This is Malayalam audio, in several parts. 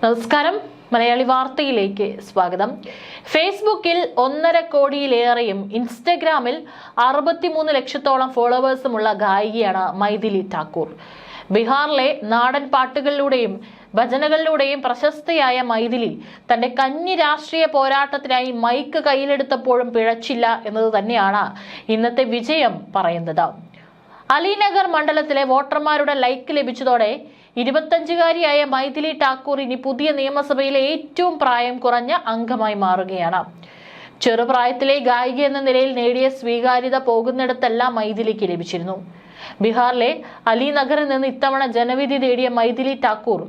നമസ്കാരം, മലയാളി വാർത്തയിലേക്ക് സ്വാഗതം. ഫേസ്ബുക്കിൽ 1.5 കോടിയിലേറെയും ഇൻസ്റ്റഗ്രാമിൽ 63 ലക്ഷത്തോളം ഫോളോവേഴ്സുമുള്ള ഗായികയാണ് മൈഥിലി ഠാക്കൂർ. ബീഹാറിലെ നാടൻ പാട്ടുകളിലൂടെയും ഭജനകളിലൂടെയും പ്രശസ്തയായ മൈഥിലി തന്റെ കന്നി രാഷ്ട്രീയ പോരാട്ടത്തിനായി മൈക്ക് കയ്യിലെടുത്തപ്പോഴും പിഴച്ചില്ല എന്നത് തന്നെയാണ് ഇന്നത്തെ വിജയം പറയുന്നത്. അലിനഗർ മണ്ഡലത്തിലെ വോട്ടർമാരുടെ ലൈക്ക് ലഭിച്ചതോടെ 25-കാരിയായ മൈഥിലി ഠാക്കൂർ ഇനി പുതിയ നിയമസഭയിലെ ഏറ്റവും പ്രായം കുറഞ്ഞ അംഗമായി മാറുകയാണ്. ചെറുപ്രായത്തിലെ ഗായിക എന്ന നിലയിൽ നേടിയ സ്വീകാര്യത പോകുന്നിടത്തെല്ലാം മൈഥിലിക്ക് ലഭിച്ചിരുന്നു. ബീഹാറിലെ അലിനഗറിൽ നിന്ന് ഇത്തവണ ജനവിധി നേടിയ മൈഥിലി ഠാക്കൂർ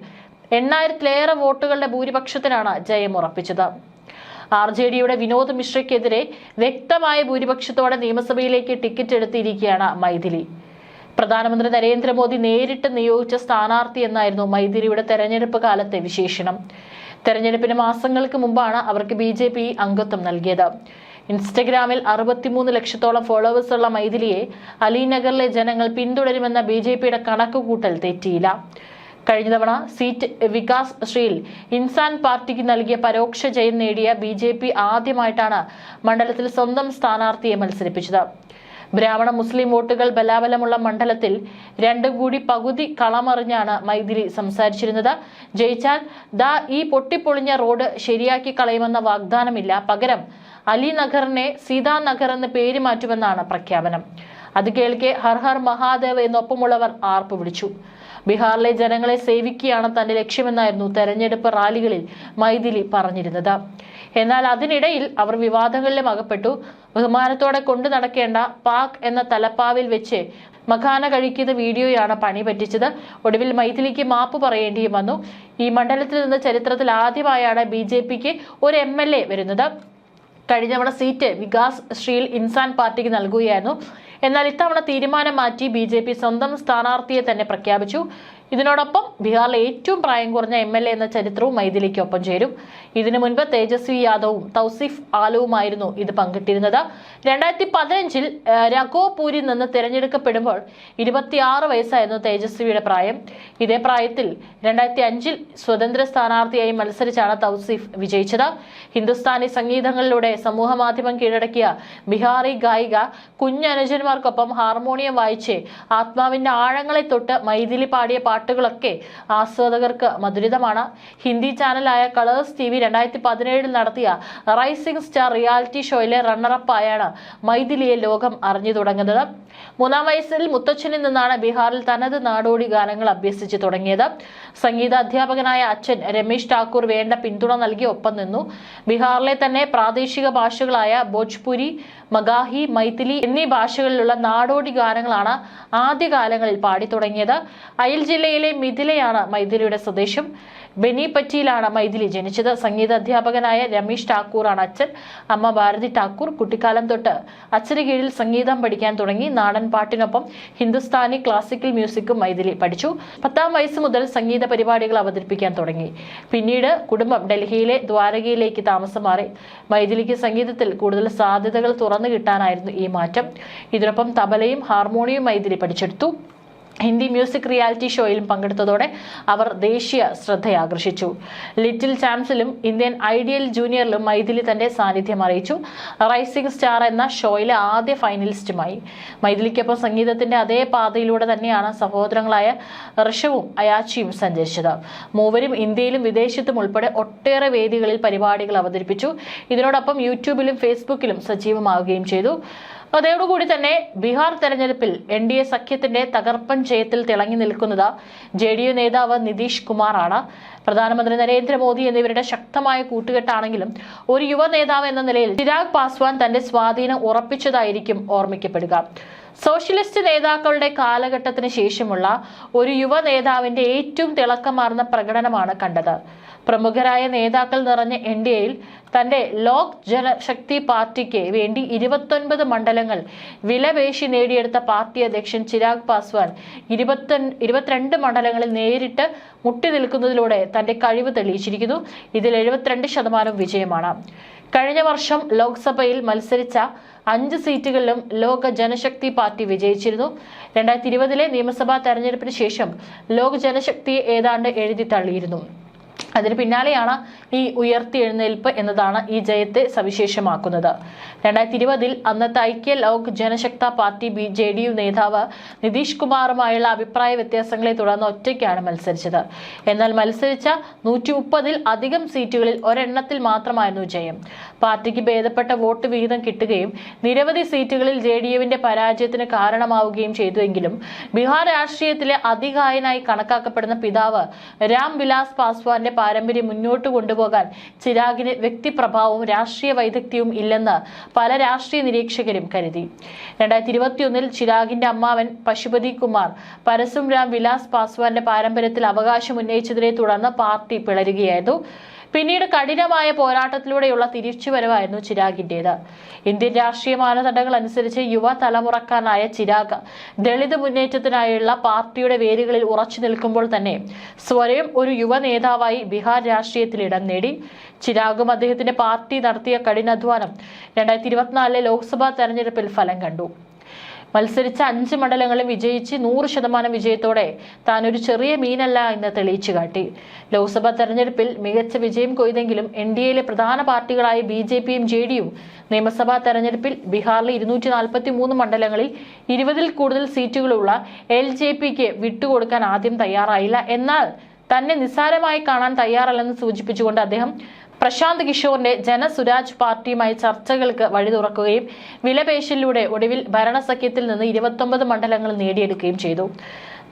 8000-ലേറെ വോട്ടുകളുടെ ഭൂരിപക്ഷത്തിനാണ് ജയമുറപ്പിച്ചത്. RJDയുടെ വിനോദ് മിശ്രയ്ക്കെതിരെ വ്യക്തമായ ഭൂരിപക്ഷത്തോടെ നിയമസഭയിലേക്ക് ടിക്കറ്റ് എടുത്തിരിക്കുകയാണ് മൈഥിലി. പ്രധാനമന്ത്രി നരേന്ദ്രമോദി നേരിട്ട് നിയോഗിച്ച സ്ഥാനാർത്ഥി എന്നായിരുന്നു മൈഥിലിയുടെ തെരഞ്ഞെടുപ്പ് കാലത്തെ വിശേഷണം. തെരഞ്ഞെടുപ്പിന് മാസങ്ങൾക്ക് മുമ്പാണ് അവർക്ക് BJP അംഗത്വം നൽകിയത്. ഇൻസ്റ്റഗ്രാമിൽ 63 ലക്ഷത്തോളം ഫോളോവേഴ്സ് ഉള്ള മൈഥിലിയെ അലിനഗറിലെ ജനങ്ങൾ പിന്തുടരുമെന്ന BJPയുടെ കണക്കുകൂട്ടൽ തെറ്റിയില്ല. കഴിഞ്ഞ തവണ സീറ്റ് വികാസ് ശ്രീൽ ഇൻസാൻ പാർട്ടിക്ക് നൽകിയ പരോക്ഷ ജയം നേടിയ BJP ആദ്യമായിട്ടാണ് മണ്ഡലത്തിൽ സ്വന്തം സ്ഥാനാർത്ഥിയെ മത്സരിപ്പിച്ചത്. ബ്രാഹ്മണ മുസ്ലിം വോട്ടുകൾ ബലാബലമുള്ള മണ്ഡലത്തിൽ രണ്ടും കൂടി പകുതി കളമറിഞ്ഞാണ് മൈഥിലി സംസാരിച്ചിരുന്നത്. ജയിച്ചാൽ ഈ പൊട്ടിപ്പൊളിഞ്ഞ റോഡ് ശരിയാക്കി കളയുമെന്ന വാഗ്ദാനമില്ല, പകരം അലിനഗറിനെ സീതാനഗർ എന്ന് പേര് മാറ്റുമെന്നാണ് പ്രഖ്യാപനം. അത് കേൾക്കെ ഹർ ഹർ മഹാദേവ് എന്നൊപ്പമുള്ളവർ ആർപ്പ് വിളിച്ചു. ബീഹാറിലെ ജനങ്ങളെ സേവിക്കുകയാണ് തന്റെ ലക്ഷ്യമെന്നായിരുന്നു തെരഞ്ഞെടുപ്പ് റാലികളിൽ മൈഥിലി പറഞ്ഞിരുന്നത്. എന്നാൽ അതിനിടയിൽ അവർ വിവാദങ്ങളിലും അകപ്പെട്ടു. ബഹുമാനത്തോടെ കൊണ്ടു നടക്കേണ്ട പാക് എന്ന തലപ്പാവിൽ വെച്ച് മഖാന കഴിക്കുന്ന വീഡിയോയാണ് പണി പറ്റിച്ചത്. ഒടുവിൽ മൈഥിലിക്ക് മാപ്പ് പറയേണ്ടിയും വന്നു. ഈ മണ്ഡലത്തിൽ നിന്ന് ചരിത്രത്തിൽ ആദ്യമായാണ് BJPക്ക് ഒരു MLA വരുന്നത്. കഴിഞ്ഞ തവണ സീറ്റ് വികാസ് ശ്രീൽ ഇൻസാൻ പാർട്ടിക്ക് നൽകുകയായിരുന്നു. എന്നാൽ ഇത്തവണ തീരുമാനം മാറ്റി BJP സ്വന്തം സ്ഥാനാർത്ഥിയെ തന്നെ പ്രഖ്യാപിച്ചു. ഇതിനോടൊപ്പം ബീഹാറിലെ ഏറ്റവും പ്രായം കുറഞ്ഞ MLA എന്ന ചരിത്രവും മൈഥിലിക്കൊപ്പം ചേരും. ഇതിനു മുൻപ് തേജസ്വി യാദവും തൗസിഫ് ആലുവുമായിരുന്നു ഇത് പങ്കിട്ടിരുന്നത്. 2015-ൽ രഘോപൂരിൽ നിന്ന് തിരഞ്ഞെടുക്കപ്പെടുമ്പോൾ 26 വയസ്സായിരുന്നു തേജസ്വിയുടെ പ്രായം. ഇതേ പ്രായത്തിൽ 2005-ൽ സ്വതന്ത്ര സ്ഥാനാർത്ഥിയായി മത്സരിച്ചാണ് തൗസിഫ് വിജയിച്ചത്. ഹിന്ദുസ്ഥാനി സംഗീതങ്ങളിലൂടെ സമൂഹ മാധ്യമം കീഴടക്കിയ ബീഹാറി ഗായിക കുഞ്ഞനുജന്മാർക്കൊപ്പം ഹാർമോണിയം വായിച്ച് ആത്മാവിന്റെ ആഴങ്ങളെ തൊട്ട് മൈഥിലി പാടിയ പാട്ടുകളൊക്കെ ആസ്വാദകർക്ക് മധുരിതമാണ്. ഹിന്ദി ചാനലായ കളേഴ്സ് TV 2017-ൽ നടത്തിയ റൈസിംഗ് സ്റ്റാർ റിയാലിറ്റി ഷോയിലെ റണ്ണറപ്പായാണ് മൈഥിലിയെ ലോകം അറിഞ്ഞു തുടങ്ങുന്നത്. 3-ാം വയസ്സിൽ മുത്തച്ഛനിൽ നിന്നാണ് ബീഹാറിൽ തനത് നാടോടി ഗാനങ്ങൾ അഭ്യസിച്ചു തുടങ്ങിയത്. സംഗീത അധ്യാപകനായ അച്ഛൻ രമേശ് ഠാക്കൂർ വേണ്ട പിന്തുണ നൽകി ഒപ്പം നിന്നു. ബീഹാറിലെ തന്നെ പ്രാദേശിക ഭാഷകളായ ഭോജ്പുരി, മഗാഹി, മൈഥിലി എന്നീ ഭാഷകളിലുള്ള നാടോടി ഗാനങ്ങളാണ് ആദ്യകാലങ്ങളിൽ പാടി തുടങ്ങിയത്. അയൽ ജില്ലയിലെ മിഥിലയാണ് മൈഥിലിയുടെ സ്വദേശം. ബെനിപറ്റിയിലാണ് മൈഥിലി ജനിച്ചത്. സംഗീത അധ്യാപകനായ രമേശ് ഠാക്കൂറാണ് അച്ഛൻ. അമ്മ ഭാരതി ഠാക്കൂർ. കുട്ടിക്കാലം തൊട്ട് അച്ഛന് കീഴിൽ സംഗീതം പഠിക്കാൻ തുടങ്ങി. നാടൻ പാട്ടിനൊപ്പം ഹിന്ദുസ്ഥാനി ക്ലാസിക്കൽ മ്യൂസിക്കും മൈഥിലി പഠിച്ചു. 10-ാം വയസ്സ് മുതൽ സംഗീത പരിപാടികൾ അവതരിപ്പിക്കാൻ തുടങ്ങി. പിന്നീട് കുടുംബം ഡൽഹിയിലെ ദ്വാരകയിലേക്ക് താമസം മാറി. മൈഥിലിക്ക് സംഗീതത്തിൽ കൂടുതൽ സാധ്യതകൾ തുറന്നു കിട്ടാനായിരുന്നു ഈ മാറ്റം. ഇതിനൊപ്പം തബലയും ഹാർമോണിയവും മൈഥിലി പഠിച്ചെടുത്തു. ഹിന്ദി മ്യൂസിക് റിയാലിറ്റി ഷോയിലും പങ്കെടുത്തതോടെ അവർ ദേശീയ ശ്രദ്ധയാകർഷിച്ചു. ലിറ്റിൽ ചാമ്പ്സിലും ഇന്ത്യൻ ഐഡിയൽ ജൂനിയറിലും മൈഥിലി തന്റെ സാന്നിധ്യം അറിയിച്ചു. റൈസിംഗ് സ്റ്റാർ എന്ന ഷോയിലെ ആദ്യ ഫൈനലിസ്റ്റുമായി. മൈഥിലിക്കൊപ്പം സംഗീതത്തിന്റെ അതേ പാതയിലൂടെ തന്നെയാണ് സഹോദരങ്ങളായ ഋഷവും അയാച്ചിയും സഞ്ചരിച്ചത്. മൂവരും ഇന്ത്യയിലും വിദേശത്തും ഉൾപ്പെടെ ഒട്ടേറെ വേദികളിൽ പരിപാടികൾ അവതരിപ്പിച്ചു. ഇതിനോടൊപ്പം യൂട്യൂബിലും ഫേസ്ബുക്കിലും സജീവമാവുകയും ചെയ്തു. അതോടുകൂടി തന്നെ ബീഹാർ തെരഞ്ഞെടുപ്പിൽ NDA സഖ്യത്തിന്റെ തകർപ്പൻ ജയത്തിൽ തിളങ്ങി നിൽക്കുന്നത് JDU നേതാവ് നിതീഷ് കുമാറാണ്. പ്രധാനമന്ത്രി നരേന്ദ്രമോദി എന്നിവരുടെ ശക്തമായ കൂട്ടുകെട്ടാണെങ്കിലും ഒരു യുവ നേതാവ് എന്ന നിലയിൽ ചിരാഗ് പാസ്വാൻ തന്റെ സ്വാധീനം ഉറപ്പിച്ചതായിരിക്കും ഓർമ്മിക്കപ്പെടുക. സോഷ്യലിസ്റ്റ് നേതാക്കളുടെ കാലഘട്ടത്തിന് ശേഷമുള്ള ഒരു യുവ നേതാവിന്റെ ഏറ്റവും തിളക്കമാർന്ന പ്രകടനമാണ് കണ്ടത്. പ്രമുഖരായ നേതാക്കൾ നിറഞ്ഞ NDAയിൽ തന്റെ ലോക് ജനശക്തി പാർട്ടിക്ക് വേണ്ടി 29 മണ്ഡലങ്ങൾ വിലപേശി നേടിയെടുത്ത പാർട്ടി അധ്യക്ഷൻ ചിരാഗ് പാസ്വാൻ 22 മണ്ഡലങ്ങളിൽ നേരിട്ട് മുട്ടി നിൽക്കുന്നതിലൂടെ തന്റെ കഴിവ് തെളിയിച്ചിരിക്കുന്നു. ഇതിൽ 72% വിജയമാണ്. കഴിഞ്ഞ വർഷം ലോക്സഭയിൽ മത്സരിച്ച 5 സീറ്റുകളിലും ലോക ജനശക്തി പാർട്ടി വിജയിച്ചിരുന്നു. 2020-ലെ നിയമസഭാ തെരഞ്ഞെടുപ്പിന് ശേഷം ലോക ജനശക്തിയെ ഏതാണ്ട് എഴുതി തള്ളിയിരുന്നു. അതിന് പിന്നാലെയാണ് ഈ ഉയർത്തിയെഴുന്നേൽപ്പ് എന്നതാണ് ഈ ജയത്തെ സവിശേഷമാക്കുന്നത്. 2020 അന്നത്തെ ഐക്യ ലോക് ജനശക്ത പാർട്ടി JDU നേതാവ് നിതീഷ് കുമാറുമായുള്ള അഭിപ്രായ വ്യത്യാസങ്ങളെ തുടർന്ന് ഒറ്റയ്ക്കാണ് മത്സരിച്ചത്. എന്നാൽ മത്സരിച്ച 130 അധികം സീറ്റുകളിൽ ഒരെണ്ണത്തിൽ മാത്രമായിരുന്നു ജയം. പാർട്ടിക്ക് ഭേദപ്പെട്ട വോട്ട് വിഹിതം കിട്ടുകയും നിരവധി സീറ്റുകളിൽ JDUവിന്റെ പരാജയത്തിന് കാരണമാവുകയും ചെയ്തുവെങ്കിലും ബീഹാർ രാഷ്ട്രീയത്തിലെ അതികായനായി കണക്കാക്കപ്പെടുന്ന പിതാവ് രാം വിലാസ് പാസ്വാന്റെ പാരമ്പര്യം മുന്നോട്ട് കൊണ്ടുപോകാൻ ചിരാഗിന് വ്യക്തിപ്രഭാവവും രാഷ്ട്രീയ വൈദഗ്ധ്യവും ഇല്ലെന്ന് പല രാഷ്ട്രീയ നിരീക്ഷകരും കരുതി. 2021 ചിരാഗിന്റെ അമ്മാവൻ പശുപതി കുമാർ പരസും രാം വിലാസ് പാസ്വാന്റെ പാരമ്പര്യത്തിൽ അവകാശം ഉന്നയിച്ചതിനെ തുടർന്ന് പാർട്ടി പിളരുകയായിരുന്നു. പിന്നീട് കഠിനമായ പോരാട്ടത്തിലൂടെയുള്ള തിരിച്ചുവരവായിരുന്നു ചിരാഗിന്റേത്. ഇന്ത്യൻ രാഷ്ട്രീയ മാനദണ്ഡങ്ങൾ അനുസരിച്ച് യുവ തലമുറക്കാരനായ ചിരാഗ് ദളിത് മുന്നേറ്റത്തിനായുള്ള പാർട്ടിയുടെ വേരുകളിൽ ഉറച്ചു നിൽക്കുമ്പോൾ തന്നെ സ്വയം ഒരു യുവ നേതാവായി ബീഹാർ രാഷ്ട്രീയത്തിൽ ഇടം നേടി. ചിരാഗും അദ്ദേഹത്തിന്റെ പാർട്ടി നടത്തിയ കഠിനാധ്വാനം 2024 ലോക്സഭാ തെരഞ്ഞെടുപ്പിൽ ഫലം കണ്ടു. മത്സരിച്ച 5 മണ്ഡലങ്ങളും വിജയിച്ച് 100% വിജയത്തോടെ താൻ ഒരു ചെറിയ മീനല്ല എന്ന് തെളിയിച്ചു കാട്ടി. ലോക്സഭാ തെരഞ്ഞെടുപ്പിൽ മികച്ച വിജയം കൊയ്തെങ്കിലും NDAയിലെ പ്രധാന പാർട്ടികളായ BJPയും JDUവും നിയമസഭാ തെരഞ്ഞെടുപ്പിൽ ബീഹാറിലെ 243 മണ്ഡലങ്ങളിൽ 20-ൽ കൂടുതൽ സീറ്റുകളുള്ള LJPക്ക് വിട്ടുകൊടുക്കാൻ ആദ്യം തയ്യാറായില്ല. എന്നാൽ തന്നെ നിസ്സാരമായി കാണാൻ തയ്യാറല്ലെന്ന് സൂചിപ്പിച്ചുകൊണ്ട് അദ്ദേഹം പ്രശാന്ത് കിഷോറിന്റെ ജനസുരാജ് പാർട്ടിയുമായി ചർച്ചകൾക്ക് വഴി തുറക്കുകയും വിലപേശലിലൂടെ ഒടുവിൽ ഭരണസഖ്യത്തിൽ നിന്ന് 29 മണ്ഡലങ്ങൾ നേടിയെടുക്കുകയും ചെയ്തു.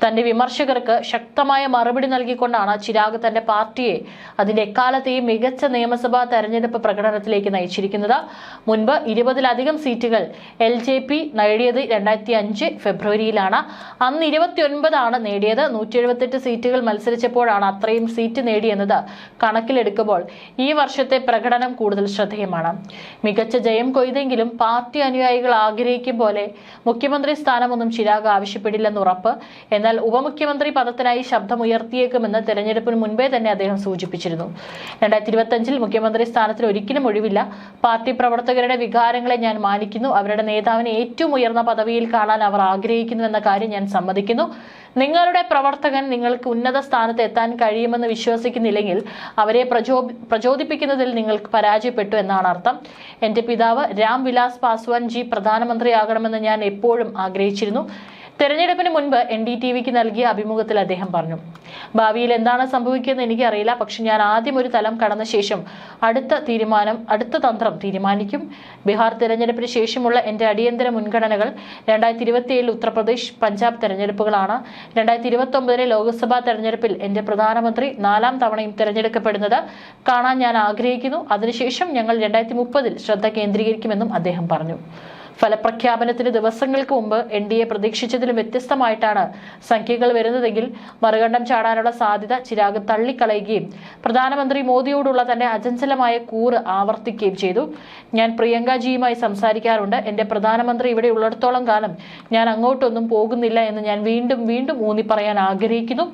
തന്റെ വിമർശകർക്ക് ശക്തമായ മറുപടി നൽകിക്കൊണ്ടാണ് ചിരാഗ് തന്റെ പാർട്ടിയെ അതിന്റെ എക്കാലത്തെയും മികച്ച നിയമസഭാ തെരഞ്ഞെടുപ്പ് പ്രകടനത്തിലേക്ക് നയിച്ചിരിക്കുന്നത്. മുൻപ് 20-ലധികം സീറ്റുകൾ LJP നേടിയത് 2005 ഫെബ്രുവരിയിലാണ്. അന്ന് 29 നേടിയത്. 178 സീറ്റുകൾ മത്സരിച്ചപ്പോഴാണ് അത്രയും സീറ്റ് നേടിയെന്നത് കണക്കിലെടുക്കുമ്പോൾ ഈ വർഷത്തെ പ്രകടനം കൂടുതൽ ശ്രദ്ധേയമാണ്. മികച്ച ജയം കൊയ്തെങ്കിലും പാർട്ടി അനുയായികൾ ആഗ്രഹിക്കും പോലെ മുഖ്യമന്ത്രി സ്ഥാനമൊന്നും ചിരാഗ് ആവശ്യപ്പെടില്ലെന്ന് ഉറപ്പ്. എന്നാൽ ഉപമുഖ്യമന്ത്രി പദത്തിനായി ശബ്ദമുയർത്തിയേക്കുമെന്ന് തെരഞ്ഞെടുപ്പിന് മുൻപേ തന്നെ അദ്ദേഹം സൂചിപ്പിച്ചിരുന്നു. 2025 മുഖ്യമന്ത്രി സ്ഥാനത്തിൽ ഒരിക്കലും ഒഴിവില്ല. പാർട്ടി പ്രവർത്തകരുടെ വികാരങ്ങളെ ഞാൻ മാനിക്കുന്നു. അവരുടെ നേതാവിനെ ഏറ്റവും ഉയർന്ന പദവിയിൽ കാണാൻ അവർ ആഗ്രഹിക്കുന്നു എന്ന കാര്യം ഞാൻ സമ്മതിക്കുന്നു. നിങ്ങളുടെ പ്രവർത്തകൻ നിങ്ങൾക്ക് ഉന്നത സ്ഥാനത്ത് എത്താൻ കഴിയുമെന്ന് വിശ്വസിക്കുന്നില്ലെങ്കിൽ അവരെ പ്രചോദിപ്പിക്കുന്നതിൽ നിങ്ങൾക്ക് പരാജയപ്പെട്ടു എന്നാണ് അർത്ഥം. എന്റെ പിതാവ് രാം വിലാസ് പാസ്വാൻ പ്രധാനമന്ത്രിയാകണമെന്ന് ഞാൻ എപ്പോഴും ആഗ്രഹിച്ചിരുന്നു. തെരഞ്ഞെടുപ്പിന് മുൻപ് NDTVക്ക് നൽകിയ അഭിമുഖത്തിൽ അദ്ദേഹം പറഞ്ഞു, ഭാവിയിൽ എന്താണ് സംഭവിക്കുന്നത് എനിക്കറിയില്ല. പക്ഷെ ഞാൻ ആദ്യം ഒരു തലം കടന്ന ശേഷം അടുത്ത തന്ത്രം തീരുമാനിക്കും. ബീഹാർ തെരഞ്ഞെടുപ്പിന് ശേഷമുള്ള എന്റെ അടിയന്തര മുൻഗണനകൾ 2027 ഉത്തർപ്രദേശ് പഞ്ചാബ് തെരഞ്ഞെടുപ്പുകളാണ്. 2029 ലോക്സഭാ തെരഞ്ഞെടുപ്പിൽ എന്റെ പ്രധാനമന്ത്രി 4ാം തവണയും തെരഞ്ഞെടുക്കപ്പെടുന്നത് കാണാൻ ഞാൻ ആഗ്രഹിക്കുന്നു. അതിനുശേഷം ഞങ്ങൾ 2030 ശ്രദ്ധ കേന്ദ്രീകരിക്കുമെന്നും അദ്ദേഹം പറഞ്ഞു. ഫലപ്രഖ്യാപനത്തിന് ദിവസങ്ങൾക്ക് മുമ്പ് NDA പ്രതീക്ഷിച്ചതിലും വ്യത്യസ്തമായിട്ടാണ് സംഖ്യകൾ വരുന്നതെങ്കിൽ മറുകണ്ഠം ചാടാനുള്ള സാധ്യത ചിരാഗ് തള്ളിക്കളയുകയും പ്രധാനമന്ത്രി മോദിയോടുള്ള തന്റെ അചഞ്ചലമായ കൂറ് ആവർത്തിക്കുകയും ചെയ്തു. ഞാൻ പ്രിയങ്കാജിയുമായി സംസാരിക്കാറുണ്ട്. എന്റെ പ്രധാനമന്ത്രി ഇവിടെ ഉള്ളിടത്തോളം കാലം ഞാൻ അങ്ങോട്ടൊന്നും പോകുന്നില്ല എന്ന് ഞാൻ വീണ്ടും വീണ്ടും ഊന്നി പറയാൻ ആഗ്രഹിക്കുന്നു.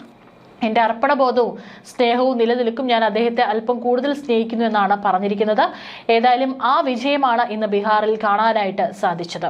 എന്റെ അർപ്പണബോധവും സ്നേഹവും നിലനിൽക്കും. ഞാൻ അദ്ദേഹത്തെ അല്പം കൂടുതൽ സ്നേഹിക്കുന്നു എന്നാണ് പറഞ്ഞിരിക്കുന്നത്. ഏതായാലും ആ വിജയമാണ് ഇന്ന് ബീഹാറിൽ കാണാനായിട്ട് സാധിച്ചത്.